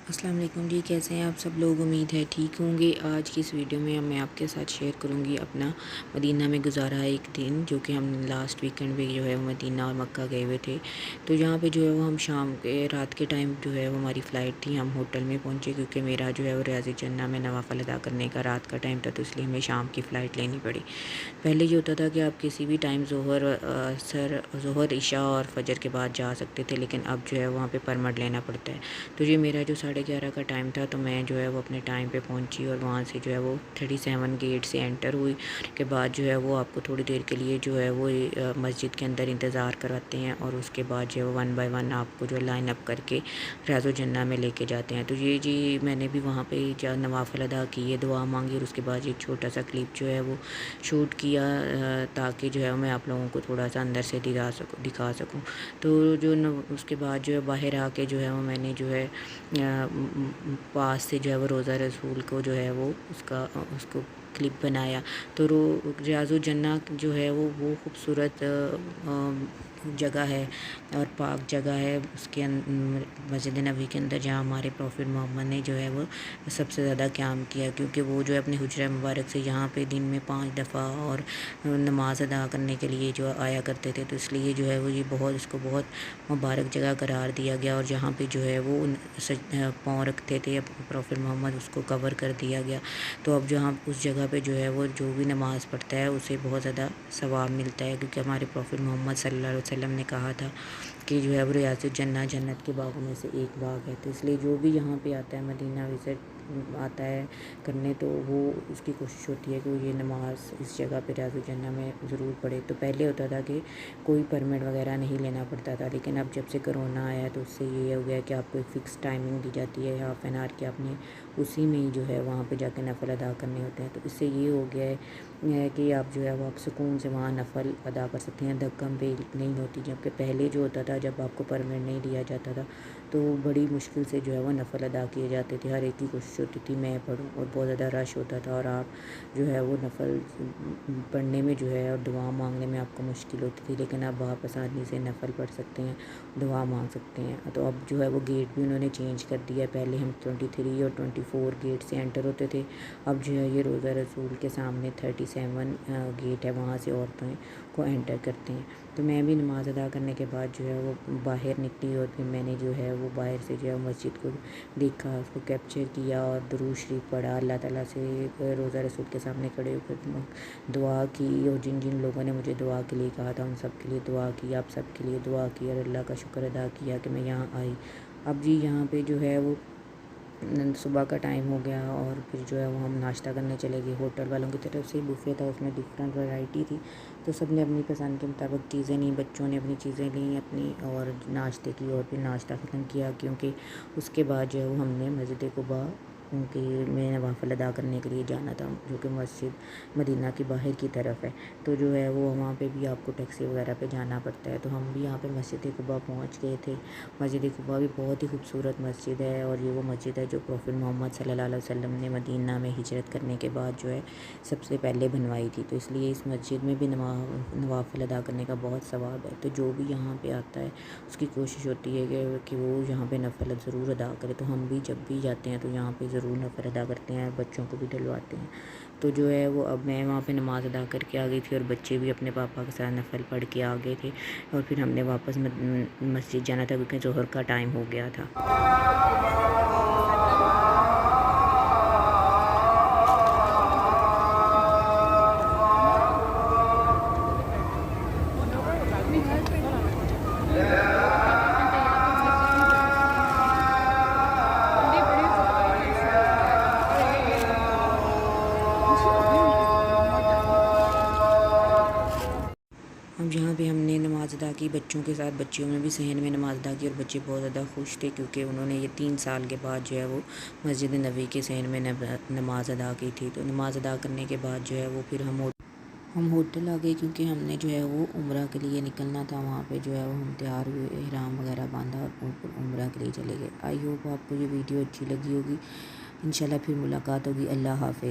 السلام علیکم جی، کیسے ہیں آپ سب لوگ؟ امید ہے ٹھیک ہوں گے۔ آج کی اس ویڈیو میں آپ کے ساتھ شیئر کروں گی اپنا مدینہ میں گزارا ایک دن، جو کہ ہم لاسٹ ویکنڈ پہ جو ہے وہ مدینہ اور مکہ گئے ہوئے تھے۔ تو یہاں پہ جو ہے وہ ہم رات کے ٹائم جو ہے وہ ہماری فلائٹ تھی، ہم ہوٹل میں پہنچے کیونکہ میرا جو ہے وہ ریاض الجنہ میں نوافل ادا کرنے کا رات کا ٹائم تھا، تو اس لیے ہمیں شام کی فلائٹ لینی پڑی۔ پہلے یہ ہوتا تھا کہ آپ کسی بھی ٹائم ظہر عشاء اور فجر کے بعد جا سکتے تھے، لیکن اب جو ہے وہاں پہ پرمٹ لینا پڑتا ہے۔ تو یہ میرا جو 11:30 کا ٹائم تھا، تو میں جو ہے وہ اپنے ٹائم پہ پہنچی اور وہاں سے جو ہے وہ 37 گیٹ سے انٹر ہوئی۔ کے بعد جو ہے وہ آپ کو تھوڑی دیر کے لیے جو ہے وہ مسجد کے اندر انتظار کرواتے ہیں، اور اس کے بعد جو ہے وہ 1 بائی 1 آپ کو جو ہے لائن اپ کر کے ریاض الجنہ میں لے کے جاتے ہیں۔ تو یہ جی میں نے بھی وہاں پہ نوافل ادا کیے، دعا مانگی، اور اس کے بعد ایک چھوٹا سا کلپ جو ہے وہ شوٹ کیا تاکہ جو ہے میں آپ لوگوں کو تھوڑا سا اندر سے دکھا سکوں۔ تو اس کے بعد جو ہے باہر آ کے جو ہے وہ میں نے جو ہے پاس سے جو ہے وہ روضہ رسول کو جو ہے وہ اس کو کلپ بنایا۔ تو ریاض الجنہ جو ہے وہ خوبصورت جگہ ہے اور پاک جگہ ہے، اس کے مسجد نبوی کے اندر، جہاں ہمارے پروفٹ محمد نے جو ہے وہ سب سے زیادہ قیام کیا، کیونکہ وہ جو ہے اپنے حجرہ مبارک سے یہاں پہ دن میں 5 دفعہ اور نماز ادا کرنے کے لیے جو آیا کرتے تھے۔ تو اس لیے جو ہے وہ اس کو بہت مبارک جگہ قرار دیا گیا، اور جہاں پہ جو ہے وہ پاؤں رکھتے تھے پروفٹ محمد، اس کو کور کر دیا گیا۔ تو اب جہاں اس جگہ پہ جو ہے وہ جو بھی نماز پڑھتا ہے اسے بہت زیادہ ثواب ملتا ہے، کیونکہ ہمارے پروفٹ محمد صلی اللہ علیہ وسلم نے کہا تھا کہ جو ہے وہ ریاض الجنہ جنت کے باغوں میں سے ایک باغ ہے۔ تو اس لیے جو بھی یہاں پہ آتا ہے مدینہ وزٹ آتا ہے کرنے، تو وہ اس کی کوشش ہوتی ہے کہ وہ یہ نماز اس جگہ پہ ریاض الجنہ میں ضرور پڑھے۔ تو پہلے ہوتا تھا کہ کوئی پرمٹ وغیرہ نہیں لینا پڑتا تھا، لیکن اب جب سے کرونا آیا تو اس سے یہ ہو گیا کہ آپ کو ایک فکس ٹائمنگ دی جاتی ہے، ہاف این آور کی، آپ نے اسی میں جو ہے وہاں پہ جا کے نفل ادا کرنے ہوتے ہیں۔ تو اس سے یہ ہو گیا ہے کہ آپ جو ہے وہ آپ سکون سے وہاں نفل ادا کر سکتے ہیں، دھکم بھی نہیں ہوتی۔ جبکہ پہلے جو ہوتا تھا، جب آپ کو پرمٹ نہیں دیا جاتا تھا، تو بڑی مشکل سے جو ہے وہ نفل ادا کیے جاتے تھے، ہر ایک کی کوشش ہوتی تھی میں پڑھوں، اور بہت زیادہ رش ہوتا تھا، اور آپ جو ہے وہ نفل پڑھنے میں جو ہے اور دعا مانگنے میں آپ کو مشکل ہوتی تھی۔ لیکن اب آپ آسانی سے نفل پڑھ سکتے ہیں، دعا مانگ سکتے ہیں۔ تو اب جو ہے وہ گیٹ بھی انہوں نے چینج کر دیا ہے، پہلے ہم 23 اور 24 گیٹ سے انٹر ہوتے تھے، اب جو ہے یہ روضہ رسول کے سامنے 37 گیٹ ہے، وہاں سے عورتوں کو انٹر کرتے ہیں۔ تو میں بھی نماز ادا کرنے کے بعد جو ہے وہ باہر نکلی، اور پھر میں نے جو ہے وہ باہر سے جو ہے مسجد کو دیکھا، اس کو کیپچر کیا اور درود شریف پڑھا، اللہ تعالیٰ سے روضہ رسول کے سامنے کھڑے ہو کر دعا کی، اور جن جن لوگوں نے مجھے دعا کے لیے کہا تھا ان سب کے لیے دعا کی، آپ سب کے لیے دعا کی، اور اللہ کا شکر ادا کیا کہ میں یہاں آئی۔ اب جی یہاں پہ جو ہے وہ صبح کا ٹائم ہو گیا، اور پھر جو ہے وہ ہم ناشتہ کرنے چلے گئے۔ ہوٹل والوں کی طرف سے بوفے تھا، اس میں ڈفرینٹ ورائٹی تھی، تو سب نے اپنی پسند کے مطابق چیزیں لیں، بچوں نے اپنی چیزیں لیں اپنی، اور ناشتے کی، اور پھر ناشتہ ختم کیا، کیونکہ اس کے بعد جو ہے وہ ہم نے مسجد قباء میں نوافل ادا کرنے کے لیے جانا تھا، جو کہ مسجد مدینہ کی باہر کی طرف ہے۔ تو جو ہے وہ وہاں پہ بھی آپ کو ٹیکسی وغیرہ پہ جانا پڑتا ہے، تو ہم بھی یہاں پہ مسجد قباء پہنچ گئے تھے۔ مسجد قباء بھی بہت ہی خوبصورت مسجد ہے، اور یہ وہ مسجد ہے جو پروفٹ محمد صلی اللہ علیہ وسلم نے مدینہ میں ہجرت کرنے کے بعد جو ہے سب سے پہلے بنوائی تھی۔ تو اس لیے اس مسجد میں بھی نوافل ادا کرنے کا بہت ثواب ہے۔ تو جو بھی یہاں پہ آتا ہے اس کی کوشش ہوتی ہے کہ وہ یہاں پہ نفل ضرور ادا کرے۔ تو ہم بھی جب بھی جاتے ہیں تو یہاں پہ ضرور نفل ادا کرتے ہیں، بچوں کو بھی ڈلواتے ہیں۔ تو جو ہے وہ اب میں وہاں پہ نماز ادا کر کے آ گئی تھی، اور بچے بھی اپنے پاپا کے ساتھ نفل پڑھ کے آ گئے تھے، اور پھر ہم نے واپس مسجد جانا تھا کیونکہ ظہر کا ٹائم ہو گیا تھا۔ اب جہاں پہ ہم نے نماز ادا کی بچوں کے ساتھ، بچیوں نے بھی صحن میں نماز ادا کی، اور بچے بہت زیادہ خوش تھے، کیونکہ انہوں نے یہ 3 سال کے بعد جو ہے وہ مسجد نبوی کے صحن میں نماز ادا کی تھی۔ تو نماز ادا کرنے کے بعد جو ہے وہ پھر ہم ہوٹل آ گئے، کیونکہ ہم نے جو ہے وہ عمرہ کے لیے نکلنا تھا۔ وہاں پہ جو ہے وہ ہم تیار ہوئے، احرام وغیرہ باندھا، اور عمرہ کے لیے چلے گئے۔ آئی ہوپ آپ کو یہ ویڈیو اچھی لگی ہوگی، انشاءاللہ پھر ملاقات ہوگی۔ اللہ حافظ۔